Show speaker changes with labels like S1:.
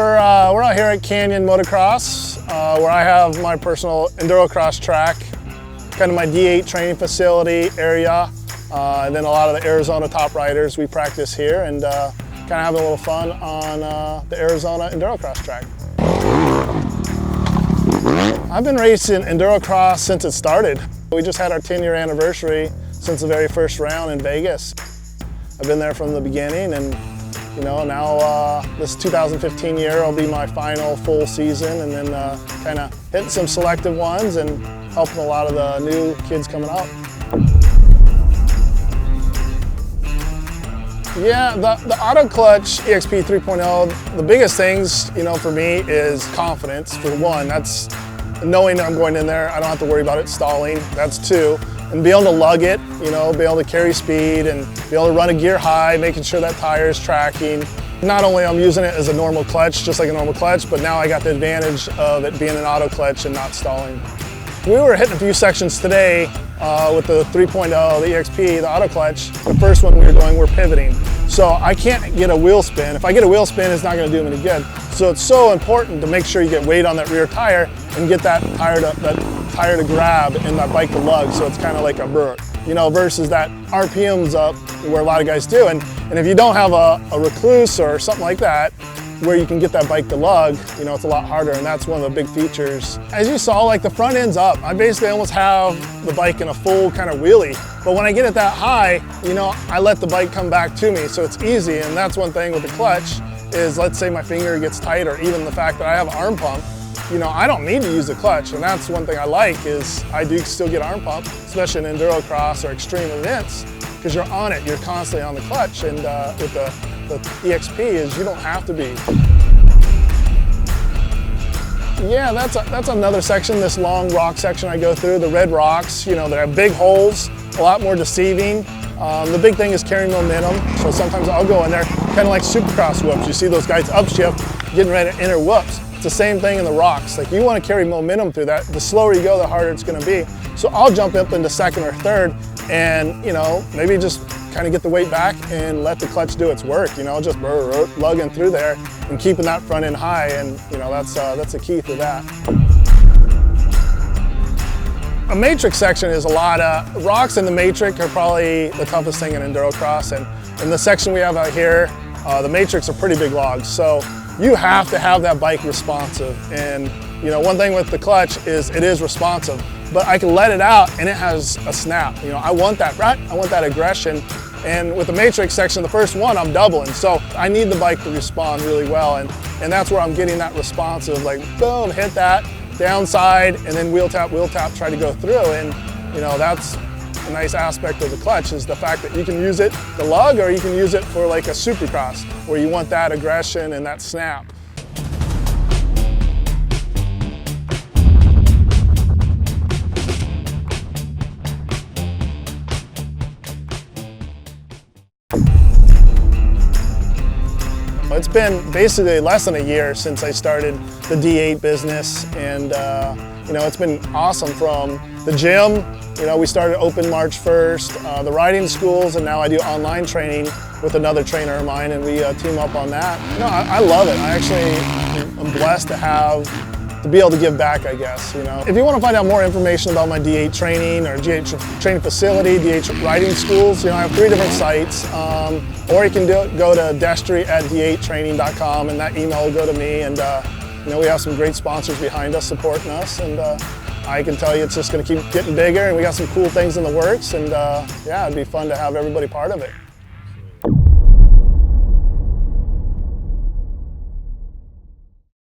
S1: we're out here at Canyon Motocross, where I have my personal Endurocross track, kind of my D8 training facility area, and then a lot of the Arizona top riders, we practice here and kind of have a little fun on the Arizona Endurocross track. I've been racing Endurocross since it started. We just had our 10-year anniversary since the very first round in Vegas. I've been there from the beginning, and now this 2015 year will be my final full season, and then kind of hitting some selective ones and helping a lot of the new kids coming up. Yeah, the Autoclutch Exp 3.0, the biggest things, for me is confidence, for one. That's knowing that I'm going in there, I don't have to worry about it stalling, that's two. And be able to lug it, be able to carry speed and be able to run a gear high, making sure that tire is tracking. Not only I'm using it as a normal clutch, just like a normal clutch, but now I got the advantage of it being an auto clutch and not stalling. We were hitting a few sections today with the 3.0, the EXP, the auto clutch. The first one we were doing, we're pivoting. So I can't get a wheel spin. If I get a wheel spin, it's not going to do them any good. So it's so important to make sure you get weight on that rear tire and get that tire to grab and that bike to lug, so it's kind of like a brr, versus that RPM's up where a lot of guys do. And if you don't have a Rekluse or something like that, where you can get that bike to lug, it's a lot harder, and that's one of the big features. As you saw, like the front end's up. I basically almost have the bike in a full kind of wheelie. But when I get it that high, I let the bike come back to me, so it's easy. And that's one thing with the clutch is, let's say my finger gets tight, or even the fact that I have arm pump, I don't need to use the clutch. And that's one thing I like, is I do still get arm pump, especially in Endurocross or extreme events, because you're on it, you're constantly on the clutch. And with the EXP is you don't have to be. Yeah, that's another section, this long rock section I go through, the red rocks, they have big holes, a lot more deceiving. The big thing is carrying momentum, so sometimes I'll go in there, kind of like Supercross whoops. You see those guys upshift, getting ready to enter whoops. It's the same thing in the rocks. Like, you want to carry momentum through that. The slower you go, the harder it's going to be. So I'll jump up into second or third and, maybe just kind of get the weight back and let the clutch do its work, just lugging through there and keeping that front end high, and that's the key to that. A matrix section is a lot of rocks, and the matrix are probably the toughest thing in Endurocross, and in the section we have out here, the matrix are pretty big logs, so you have to have that bike responsive. And one thing with the clutch is it is responsive, but I can let it out and it has a snap. I want that, right? I want that aggression. And with the matrix section, the first one, I'm doubling. So I need the bike to respond really well. And that's where I'm getting that responsive, like boom, hit that, downside, and then wheel tap, try to go through. And that's a nice aspect of the clutch, is the fact that you can use it to lug, or you can use it for like a Supercross, where you want that aggression and that snap. It's been basically less than a year since I started the D8 business, and it's been awesome. From the gym, we started open March 1st, the riding schools, and now I do online training with another trainer of mine, and we team up on that. I love it. I actually am blessed to be able to give back, I guess. If you want to find out more information about my D8 training or D8 training facility, D8 riding schools, I have 3 different sites. Or you can go to Destry at d8training.com, and that email will go to me. And we have some great sponsors behind us supporting us, and I can tell you it's just going to keep getting bigger, and we got some cool things in the works. And yeah, it'd be fun to have everybody part of it.